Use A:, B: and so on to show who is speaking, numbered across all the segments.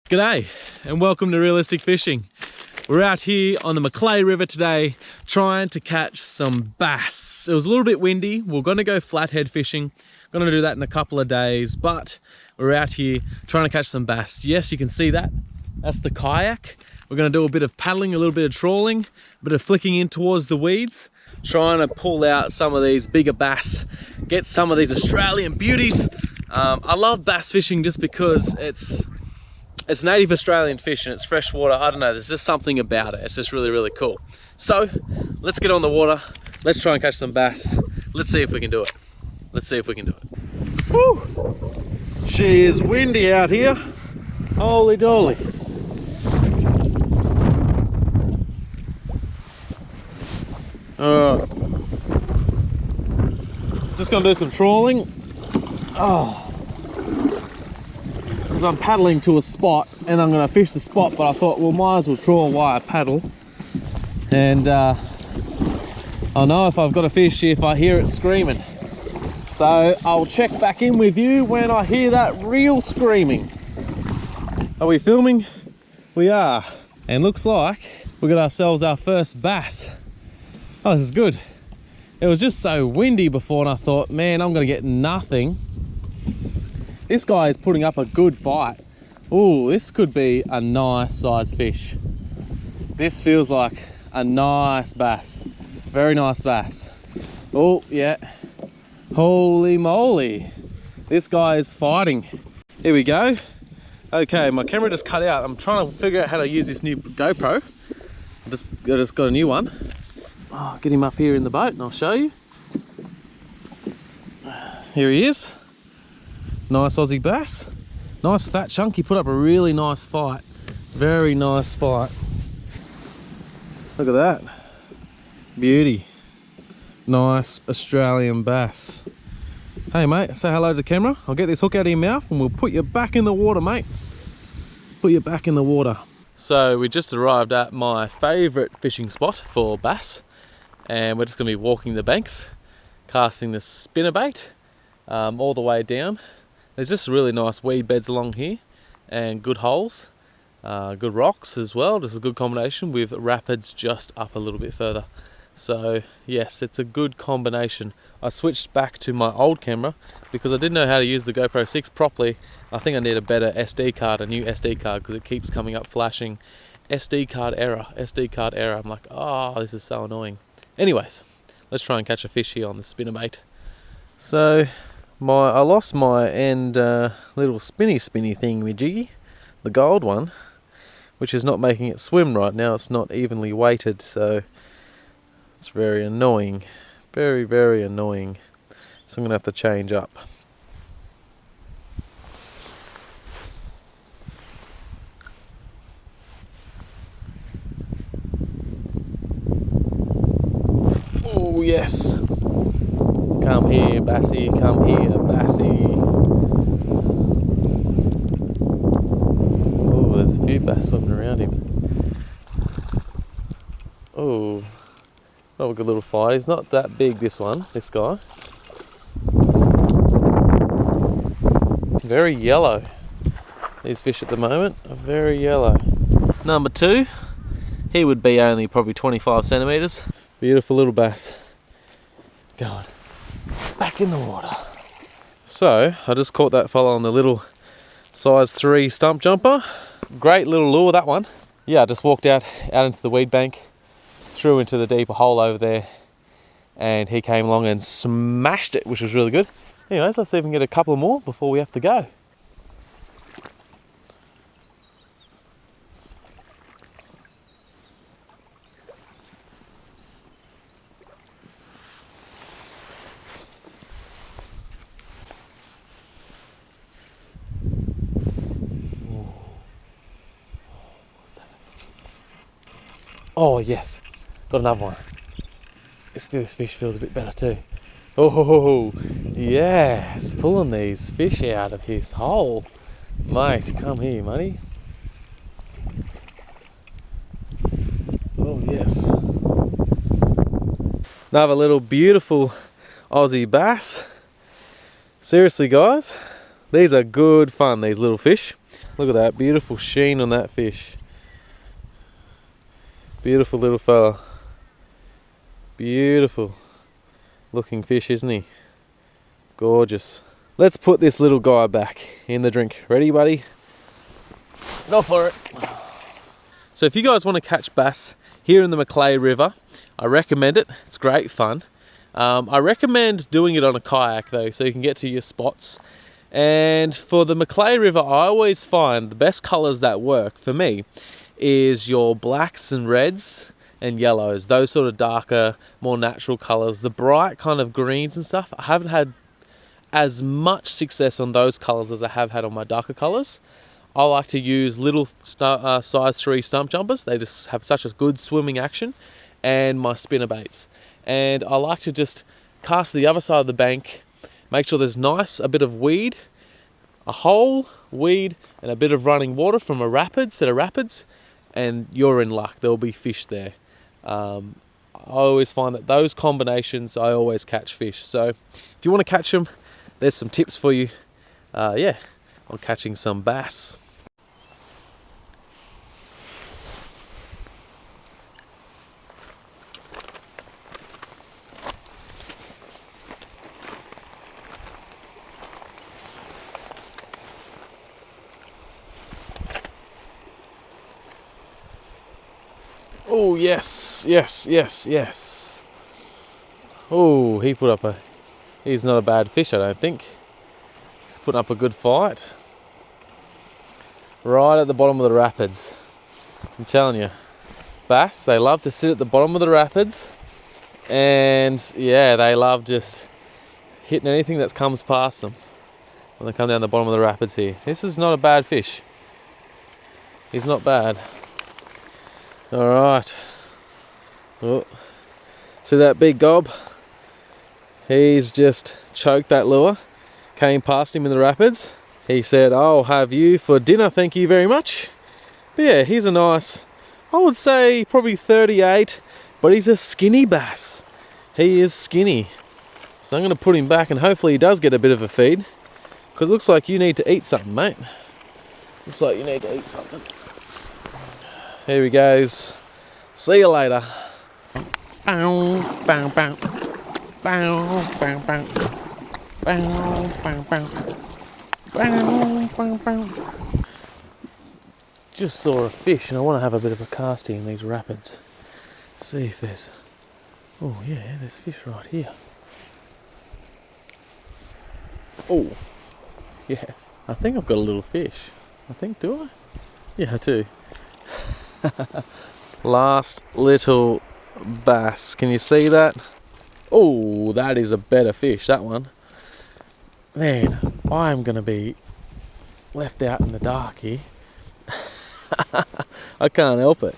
A: G'day and welcome to Reelistic Fishing. We're out here on the Macleay River today trying to catch some bass. It was a little bit windy. We're going to go flathead fishing. Going to do that in a couple of days, but we're out here trying to catch some bass. Yes, you can see that. That's the kayak. We're going to do a bit of paddling, a little bit of trawling, a bit of flicking in towards the weeds, trying to pull out some of these bigger bass, get some of these Australian beauties. I love bass fishing just because it's native Australian fish and it's fresh water. I don't know, there's just something about it. It's just really, really cool. So let's get on the water. Let's try and catch some bass. Let's see if we can do it. Let's see if we can do it. Woo! She is windy out here. Holy dolly. Just gonna do some trawling. Because I'm paddling to a spot and I'm gonna fish the spot, but I thought, well, might as well trawl while I paddle. And I know if I've got a fish if I hear it screaming. So I'll check back in with you when I hear that real screaming. Are we filming? We are. And looks like we got ourselves our first bass. Oh, this is good. It was just so windy before and I thought, man, I'm gonna get nothing. This guy is putting up a good fight. Oh, this could be a nice size fish. This feels like a nice bass. Very nice bass. Oh, yeah. Holy moly. This guy is fighting. Here we go. Okay, my camera just cut out. I'm trying to figure out how to use this new GoPro. I just got a new one. Oh, get him up here in the boat and I'll show you. Here he is. Nice Aussie bass. Nice fat chunk. He put up a really nice fight. Very nice fight. Look at that. Beauty. Nice Australian bass. Hey mate, say hello to the camera. I'll get this hook out of your mouth and we'll put you back in the water, mate. Put you back in the water. So we just arrived at my favourite fishing spot for bass. And we're just going to be walking the banks, casting the spinnerbait all the way down. There's just really nice weed beds along here and good holes, good rocks as well. Just a good combination with rapids just up a little bit further. So yes, it's a good combination. I switched back to my old camera because I didn't know how to use the GoPro 6 properly. I think I need a better SD card, a new SD card, because it keeps coming up flashing SD card error, SD card error. I'm like, oh, this is so annoying. Anyways, let's try and catch a fish here on the spinnerbait. So I lost my end little spinny thingy jiggy, the gold one, which is not making it swim right now. It's not evenly weighted, so it's very annoying. Very, very annoying. So I'm gonna have to change up. Oh yes. Come here, Bassy, come here, Bassy. Oh, there's a few bass swimming around him. Oh, a good little fight. He's not that big, this guy. Very yellow. These fish at the moment are very yellow. Number 2, he would be only probably 25 centimetres. Beautiful little bass. Go on. Back in the water. So I just caught that fella on the little size 3 stump jumper. Great little lure, that one. Yeah, I just walked out into the weed bank, threw into the deeper hole over there, and he came along and smashed it, which was really good. Anyways, let's see if we can get a couple more before we have to go. Oh yes, got another one. This fish feels a bit better too. Oh yes, pulling these fish out of his hole. Mate, come here, buddy. Oh yes. Another little beautiful Aussie bass. Seriously guys, these are good fun, these little fish. Look at that, beautiful sheen on that fish. Beautiful little fella. Beautiful looking fish, isn't he? Gorgeous. Let's put this little guy back in the drink. Ready, buddy? Go for it. So if you guys want to catch bass here in the Macleay River, I recommend it. It's great fun. I recommend doing it on a kayak though, so you can get to your spots. And for the Macleay River, I always find the best colours that work for me is your blacks and reds and yellows, those sort of darker, more natural colours. The bright kind of greens and stuff, I haven't had as much success on those colours as I have had on my darker colours. I like to use little size 3 stump jumpers. They just have such a good swimming action, and my spinner baits. And I like to just cast to the other side of the bank, make sure there's a bit of weed, a hole, weed, and a bit of running water from a set of rapids, and you're in luck. There'll be fish there. I always find that those combinations, I always catch fish. So if you want to catch them, there's some tips for you, yeah, on catching some bass. Oh, yes, yes, yes, yes. Oh, he's not a bad fish, I don't think. He's putting up a good fight. Right at the bottom of the rapids. I'm telling you, bass, they love to sit at the bottom of the rapids. And yeah, they love just hitting anything that comes past them when they come down the bottom of the rapids here. This is not a bad fish. He's not bad. All right. Oh, see that big gob? He's just choked that lure. Came past him in the rapids. He said, "I'll have you for dinner, thank you very much." But yeah, he's a nice, I would say probably 38, but he's a skinny bass. He is skinny. So I'm going to put him back, and hopefully he does get a bit of a feed, because it looks like you need to eat something, mate. Looks like you need to eat something. Here he goes. See you later. Bow, bow, bow. Bow, bow, bow. Bow, bow, bow. Bow, bow, bow. Just saw a fish, and I want to have a bit of a casting in these rapids. See if there's... Oh yeah, there's fish right here. Oh, yes. I think I've got a little fish. I think, do I? Yeah, I do. Last little bass. Can you see that? Oh, that is a better fish, that one. Man, I am going to be left out in the dark here. I can't help it.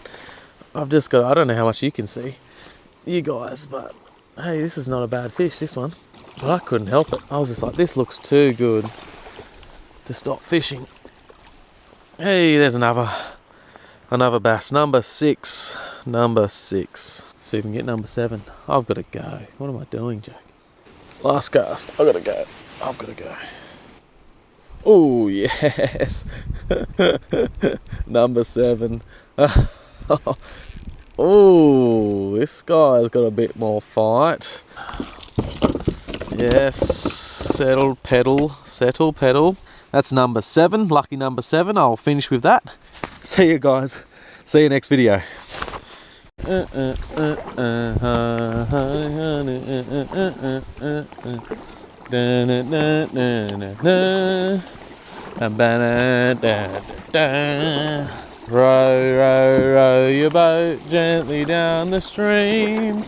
A: I've just got, I don't know how much you can see, you guys, but hey, this is not a bad fish, this one. But I couldn't help it. I was just like, this looks too good to stop fishing. Hey, there's another bass. Number 6. See if we can get number 7. I've got to go. What am I doing, Jack? Last cast. I've got to go. I've got to go. Oh, yes. Number 7. Oh, this guy's got a bit more fight. Yes. Settle pedal. That's number 7. Lucky number 7. I'll finish with that. See you guys. See you next video. Row, row, row your boat gently down the stream.